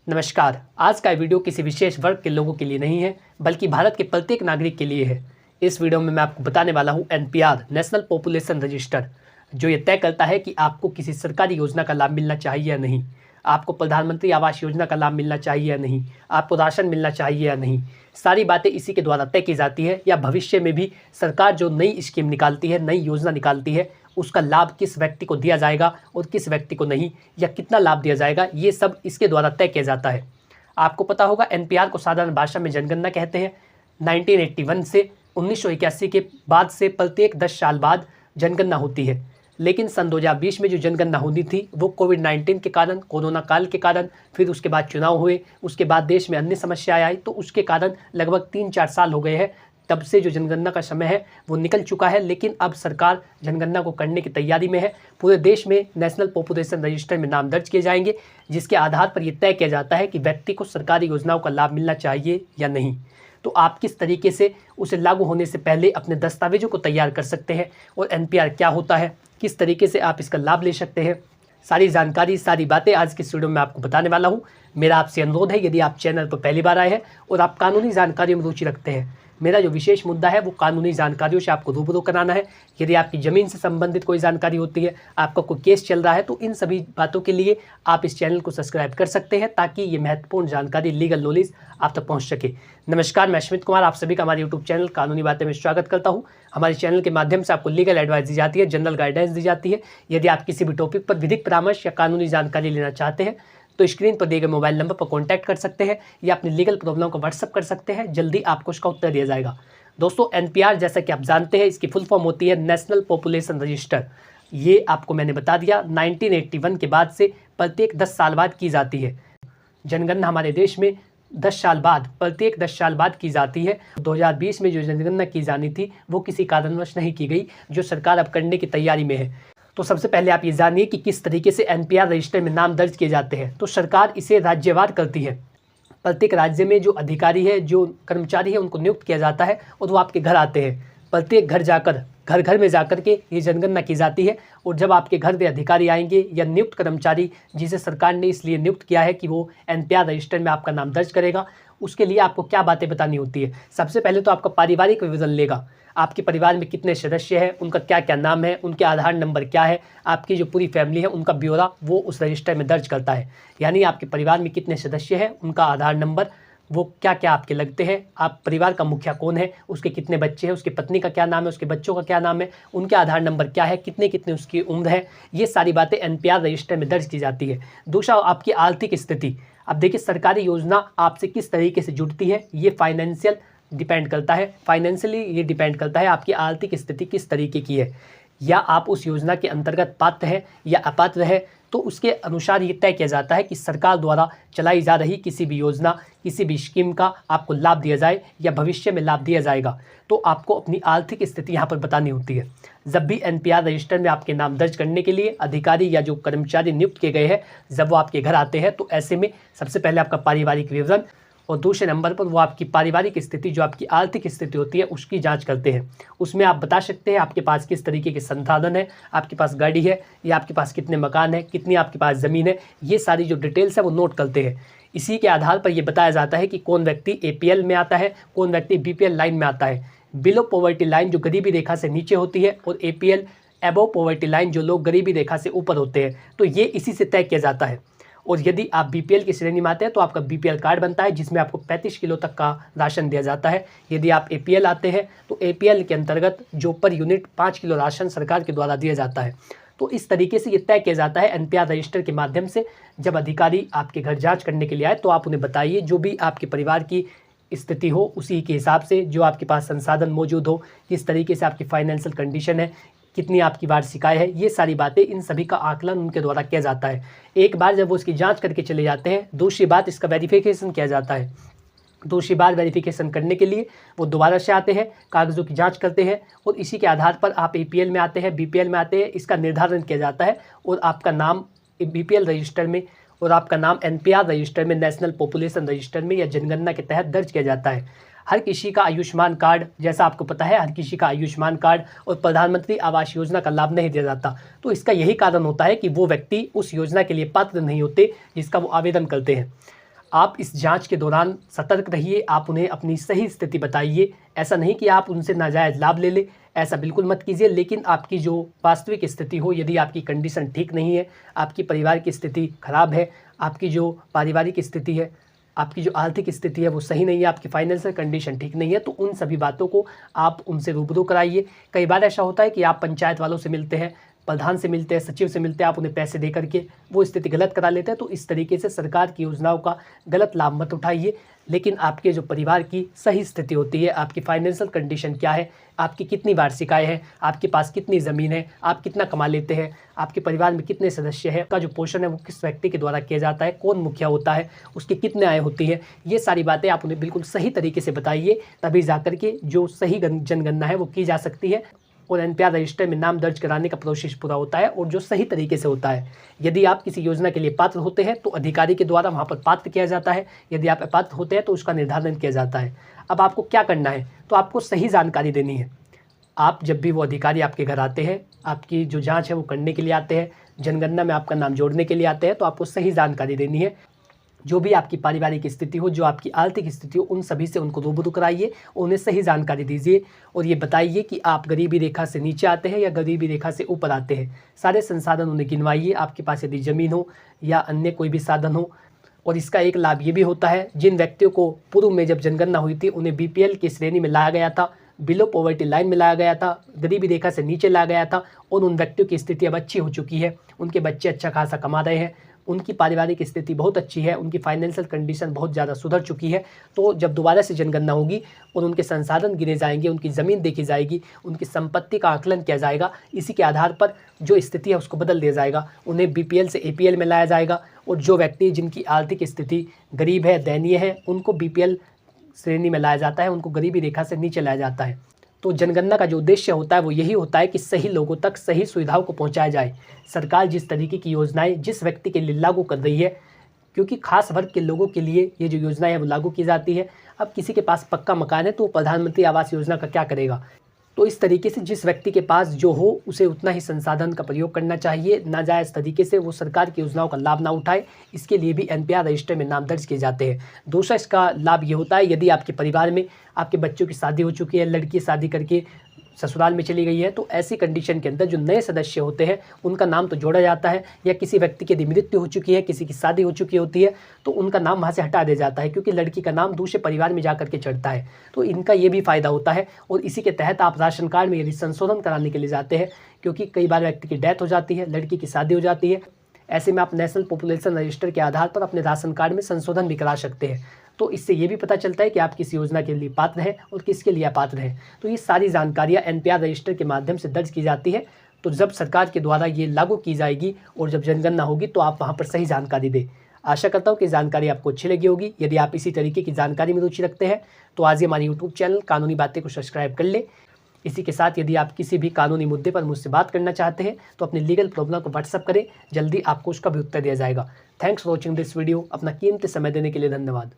नमस्कार। आज का वीडियो किसी विशेष वर्ग के लोगों के लिए नहीं है, बल्कि भारत के प्रत्येक नागरिक के लिए है। इस वीडियो में मैं आपको बताने वाला हूं एनपीआर नेशनल पॉपुलेशन रजिस्टर, जो ये तय करता है कि आपको किसी सरकारी योजना का लाभ मिलना चाहिए या नहीं, आपको प्रधानमंत्री आवास योजना का लाभ मिलना चाहिए या नहीं, आपको राशन मिलना चाहिए या नहीं। सारी बातें इसी के द्वारा तय की जाती है, या भविष्य में भी सरकार जो नई स्कीम निकालती है, नई योजना निकालती है, उसका लाभ किस व्यक्ति को दिया जाएगा और किस व्यक्ति को नहीं, या कितना लाभ दिया जाएगा, ये सब इसके द्वारा तय किया जाता है। आपको पता होगा एनपीआर को साधारण भाषा में जनगणना कहते हैं। 1981 से 1981 के बाद से प्रत्येक 10 साल बाद जनगणना होती है, लेकिन सन 2020 में जो जनगणना होनी थी वो कोविड-19 के कारण, कोरोना काल के कारण, फिर उसके बाद चुनाव हुए, उसके बाद देश में अन्य समस्याएं आई, तो उसके कारण लगभग 3-4 साल हो गए हैं। तब से जो जनगणना का समय है वो निकल चुका है, लेकिन अब सरकार जनगणना को करने की तैयारी में है। पूरे देश में नेशनल पॉपुलेशन रजिस्टर में नाम दर्ज किए जाएंगे, जिसके आधार पर यह तय किया जाता है कि व्यक्ति को सरकारी योजनाओं का लाभ मिलना चाहिए या नहीं। तो आप किस तरीके से उसे लागू होने से पहले अपने दस्तावेजों को तैयार कर सकते हैं, और एनपीआर क्या होता है, किस तरीके से आप इसका लाभ ले सकते हैं, सारी जानकारी, सारी बातें आज की इस वीडियो में आपको बताने वाला हूं। मेरा आपसे अनुरोध है, यदि आप चैनल पर पहली बार आए हैं और आप कानूनी जानकारी में रुचि रखते हैं, मेरा जो विशेष मुद्दा है वो कानूनी जानकारियों से आपको रूबरू कराना है। यदि आपकी ज़मीन से संबंधित कोई जानकारी होती है, आपका कोई केस चल रहा है, तो इन सभी बातों के लिए आप इस चैनल को सब्सक्राइब कर सकते हैं, ताकि ये महत्वपूर्ण जानकारी, लीगल नॉलेज आप तक पहुंच सके। नमस्कार, मैं अश्मित कुमार, आप सभी का हमारे यूट्यूब चैनल कानूनी बातें में स्वागत करता हूँ। हमारे चैनल के माध्यम से आपको लीगल एडवाइस दी जाती है, जनरल गाइडेंस दी जाती है। यदि आप किसी भी टॉपिक पर विधिक परामर्श या कानूनी जानकारी लेना चाहते हैं, तो स्क्रीन पर दिए गए मोबाइल नंबर पर कॉन्टैक्ट कर सकते हैं, या अपनी लीगल प्रॉब्लम को व्हाट्सअप कर सकते हैं। जल्दी आपको उसका उत्तर दिया जाएगा। दोस्तों, एनपीआर जैसा कि आप जानते हैं, इसकी फुल फॉर्म होती है नेशनल पॉपुलेशन रजिस्टर। ये आपको मैंने बता दिया, 1981 के बाद से प्रत्येक 10 साल बाद की जाती है। जनगणना हमारे देश में 10 साल बाद, प्रत्येक 10 साल बाद की जाती है। 2020 में जो जनगणना की जानी थी वो किसी कारणवश नहीं की गई, जो सरकार अब करने की तैयारी में है। तो सबसे पहले आप ये जानिए कि किस तरीके से एनपीआर रजिस्टर में नाम दर्ज किए जाते हैं। तो सरकार इसे राज्यवार करती है। प्रत्येक राज्य में जो अधिकारी है, जो कर्मचारी है, उनको नियुक्त किया जाता है, और वो आपके घर आते हैं। प्रत्येक घर जाकर, घर घर में जाकर के ये जनगणना की जाती है। और जब आपके घर में अधिकारी आएंगे या नियुक्त कर्मचारी, जिसे सरकार ने इसलिए नियुक्त किया है कि वो एनपीआर रजिस्टर में आपका नाम दर्ज करेगा, उसके लिए आपको क्या बातें बतानी होती है। सबसे पहले तो आपका पारिवारिक विवरण लेगा। आपके परिवार में कितने सदस्य हैं, उनका क्या क्या नाम है, उनके आधार नंबर क्या है, आपकी जो पूरी फैमिली है उनका ब्यौरा वो उस रजिस्टर में दर्ज करता है। यानी आपके परिवार में कितने सदस्य हैं, उनका आधार नंबर, वो क्या क्या आपके लगते हैं, आप परिवार का मुखिया कौन है, उसके कितने बच्चे हैं, उसकी पत्नी का क्या नाम है, उसके बच्चों का क्या नाम है, उनके आधार नंबर क्या है, कितने कितने उसकी उम्र है, ये सारी बातें एनपीआर रजिस्टर में दर्ज की जाती है। दूसरा, आपकी आर्थिक स्थिति। अब देखिए, सरकारी योजना आपसे किस तरीके से जुड़ती है, ये फाइनेंशियल डिपेंड करता है, फाइनेंशियली ये डिपेंड करता है आपकी आर्थिक स्थिति किस तरीके की है, या आप उस योजना के अंतर्गत पात्र हैं या अपात्र है। तो उसके अनुसार ये तय किया जाता है कि सरकार द्वारा चलाई जा रही किसी भी योजना, किसी भी स्कीम का आपको लाभ दिया जाए या भविष्य में लाभ दिया जाएगा। तो आपको अपनी आर्थिक स्थिति यहाँ पर बतानी होती है। जब भी एनपीआर रजिस्टर में आपके नाम दर्ज करने के लिए अधिकारी या जो कर्मचारी नियुक्त किए गए हैं, जब वो आपके घर आते हैं, तो ऐसे में सबसे पहले आपका पारिवारिक विवरण, और दूसरे नंबर पर वो आपकी पारिवारिक स्थिति, जो आपकी आर्थिक स्थिति होती है, उसकी जांच करते हैं। उसमें आप बता सकते हैं आपके पास किस तरीके के संसाधन है, आपके पास गाड़ी है या आपके पास कितने मकान है, कितनी आपके पास ज़मीन है, ये सारी जो डिटेल्स है वो नोट करते हैं। इसी के आधार पर यह बताया जाता है कि कौन व्यक्ति एपीएल में आता है, कौन व्यक्ति बीपीएल लाइन में आता है। बिलो पॉवर्टी लाइन जो गरीबी रेखा से नीचे होती है, और एपीएल अबव पॉवर्टी लाइन जो लोग गरीबी रेखा से ऊपर होते हैं। तो ये इसी से तय किया जाता है। और यदि आप बीपीएल की श्रेणी में आते हैं तो आपका बीपीएल कार्ड बनता है, जिसमें आपको 35 किलो तक का राशन दिया जाता है। यदि आप एपीएल आते हैं तो एपीएल के अंतर्गत जो पर यूनिट 5 किलो राशन सरकार के द्वारा दिया जाता है। तो इस तरीके से ये तय किया जाता है एनपीआर रजिस्टर के माध्यम से। जब अधिकारी आपके घर जांच करने के लिए आए, तो आप उन्हें बताइए जो भी आपके परिवार की स्थिति हो, उसी के हिसाब से जो आपके पास संसाधन मौजूद हो, किस तरीके से आपकी फाइनेंशियल कंडीशन है, कितनी आपकी वार्षिक आय है, ये सारी बातें, इन सभी का आकलन उनके द्वारा किया जाता है। एक बार जब वो उसकी जांच करके चले जाते हैं, दूसरी बात इसका वेरिफिकेशन किया जाता है। दूसरी बार वेरिफिकेशन करने के लिए वो दोबारा से आते हैं, कागज़ों की जांच करते हैं, और इसी के आधार पर आप एपीएल में आते हैं, बीपीएल में आते हैं, इसका निर्धारण किया जाता है। और आपका नाम बीपीएल रजिस्टर में और आपका नाम एनपीआर रजिस्टर में, नेशनल पॉपुलेशन रजिस्टर में या जनगणना के तहत दर्ज किया जाता है। हर किसी का आयुष्मान कार्ड, जैसा आपको पता है, हर किसी का आयुष्मान कार्ड और प्रधानमंत्री आवास योजना का लाभ नहीं दिया जाता। तो इसका यही कारण होता है कि वो व्यक्ति उस योजना के लिए पात्र नहीं होते जिसका वो आवेदन करते हैं। आप इस जांच के दौरान सतर्क रहिए, आप उन्हें अपनी सही स्थिति बताइए। ऐसा नहीं कि आप उनसे नाजायज़ लाभ ले लें, ऐसा बिल्कुल मत कीजिए। लेकिन आपकी जो वास्तविक स्थिति हो, यदि आपकी कंडीशन ठीक नहीं है, आपकी परिवार की स्थिति खराब है, आपकी जो पारिवारिक स्थिति है, आपकी जो आर्थिक स्थिति है वो सही नहीं है, आपकी फाइनेंशियल कंडीशन ठीक नहीं है, तो उन सभी बातों को आप उनसे रूबरू कराइए। कई बार ऐसा होता है कि आप पंचायत वालों से मिलते हैं, प्रधान से मिलते हैं, सचिव से मिलते हैं, आप उन्हें पैसे दे करके वो स्थिति गलत करा लेते हैं। तो इस तरीके से सरकार की योजनाओं का गलत लाभ मत उठाइए। लेकिन आपके जो परिवार की सही स्थिति होती है, आपकी फाइनेंशियल कंडीशन क्या है, आपकी कितनी वार्षिक आय है, आपके पास कितनी ज़मीन है, आप कितना कमा लेते हैं, आपके परिवार में कितने सदस्य हैं, का जो पोषण है वो किस व्यक्ति के द्वारा किया जाता है, कौन मुखिया होता है, उसकी कितने आय होती है, ये सारी बातें आप उन्हें बिल्कुल सही तरीके से बताइए। तभी जाकर के जो सही जनगणना है वो की जा सकती है और एनपीआर रजिस्टर में नाम दर्ज कराने का प्रोसेस पूरा होता है और जो सही तरीके से होता है। यदि आप किसी योजना के लिए पात्र होते हैं तो अधिकारी के द्वारा वहाँ पर पात्र किया जाता है, यदि आप अपात्र होते हैं तो उसका निर्धारण किया जाता है। अब आपको क्या करना है, तो आपको सही जानकारी देनी है। आप जब भी वो अधिकारी आपके घर आते हैं, आपकी जो जाँच है वो करने के लिए आते हैं, जनगणना में आपका नाम जोड़ने के लिए आते हैं, तो आपको सही जानकारी देनी है। जो भी आपकी पारिवारिक स्थिति हो, जो आपकी आर्थिक स्थिति हो, उन सभी से उनको रूबरू कराइए, उन्हें सही जानकारी दीजिए और ये बताइए कि आप गरीबी रेखा से नीचे आते हैं या गरीबी रेखा से ऊपर आते हैं। सारे संसाधन उन्हें गिनवाइए, आपके पास यदि ज़मीन हो या अन्य कोई भी साधन हो। और इसका एक लाभ ये भी होता है, जिन व्यक्तियों को पूर्व में जब जनगणना हुई थी उन्हें बीपीएल की श्रेणी में लाया गया था, बिलो पॉवर्टी लाइन में लाया गया था, गरीबी रेखा से नीचे लाया गया था और उन व्यक्तियों की स्थिति अब अच्छी हो चुकी है, उनके बच्चे अच्छा खासा कमा रहे हैं, उनकी पारिवारिक स्थिति बहुत अच्छी है, उनकी फाइनेंशियल कंडीशन बहुत ज़्यादा सुधर चुकी है। तो जब दोबारा से जनगणना होगी और उनके संसाधन गिने जाएंगे, उनकी ज़मीन देखी जाएगी, उनकी संपत्ति का आकलन किया जाएगा, इसी के आधार पर जो स्थिति है उसको बदल दिया जाएगा, उन्हें बीपीएल से एपीएल में लाया जाएगा और जो व्यक्ति जिनकी आर्थिक स्थिति गरीब है, दयनीय है, उनको बीपीएल श्रेणी में लाया जाता है, उनको गरीबी रेखा से नीचे लाया जाता है। तो जनगणना का जो उद्देश्य होता है वो यही होता है कि सही लोगों तक सही सुविधाओं को पहुंचाया जाए। सरकार जिस तरीके की योजनाएं जिस व्यक्ति के लिए लागू कर रही है, क्योंकि खास वर्ग के लोगों के लिए ये जो योजनाएं है वो लागू की जाती है। अब किसी के पास पक्का मकान है तो प्रधानमंत्री आवास योजना का क्या करेगा, तो इस तरीके से जिस व्यक्ति के पास जो हो उसे उतना ही संसाधन का प्रयोग करना चाहिए। नाजायज़ तरीके से वो सरकार की योजनाओं का लाभ ना उठाए, इसके लिए भी एनपीआर रजिस्टर में नाम दर्ज किए जाते हैं। दूसरा इसका लाभ ये होता है, यदि आपके परिवार में आपके बच्चों की शादी हो चुकी है, लड़की शादी करके ससुराल में चली गई है, तो ऐसी कंडीशन के अंदर जो नए सदस्य होते हैं उनका नाम तो जोड़ा जाता है, या किसी व्यक्ति की यदि मृत्यु हो चुकी है, किसी की शादी हो चुकी होती है तो उनका नाम वहाँ से हटा दिया जाता है, क्योंकि लड़की का नाम दूसरे परिवार में जा करके चढ़ता है। तो इनका ये भी फ़ायदा होता है। और इसी के तहत आप राशन कार्ड में यदि संशोधन कराने के लिए जाते हैं, क्योंकि कई बार व्यक्ति की डेथ हो जाती है, लड़की की शादी हो जाती है, ऐसे में आप नेशनल पॉपुलेशन रजिस्टर के आधार पर अपने राशन कार्ड में संशोधन भी करा सकते हैं। तो इससे ये भी पता चलता है कि आप किस योजना के लिए पात्र हैं और किसके लिए अपात्र हैं। तो ये सारी जानकारियाँ एनपीआर रजिस्टर के माध्यम से दर्ज की जाती है। तो जब सरकार के द्वारा ये लागू की जाएगी और जब जनगणना होगी तो आप वहाँ पर सही जानकारी दें। आशा करता हूँ कि जानकारी आपको अच्छी लगी होगी। यदि आप इसी तरीके की जानकारी में रुचि रखते हैं तो आज ही हमारे यूट्यूब चैनल कानूनी बातें को सब्सक्राइब कर लें। इसी के साथ यदि आप किसी भी कानूनी मुद्दे पर मुझसे बात करना चाहते हैं तो अपनी लीगल प्रॉब्लम को व्हाट्सअप करें, जल्दी आपको उसका भी उत्तर दिया जाएगा। Thanks for watching this video. अपना कीमती समय देने के लिए धन्यवाद।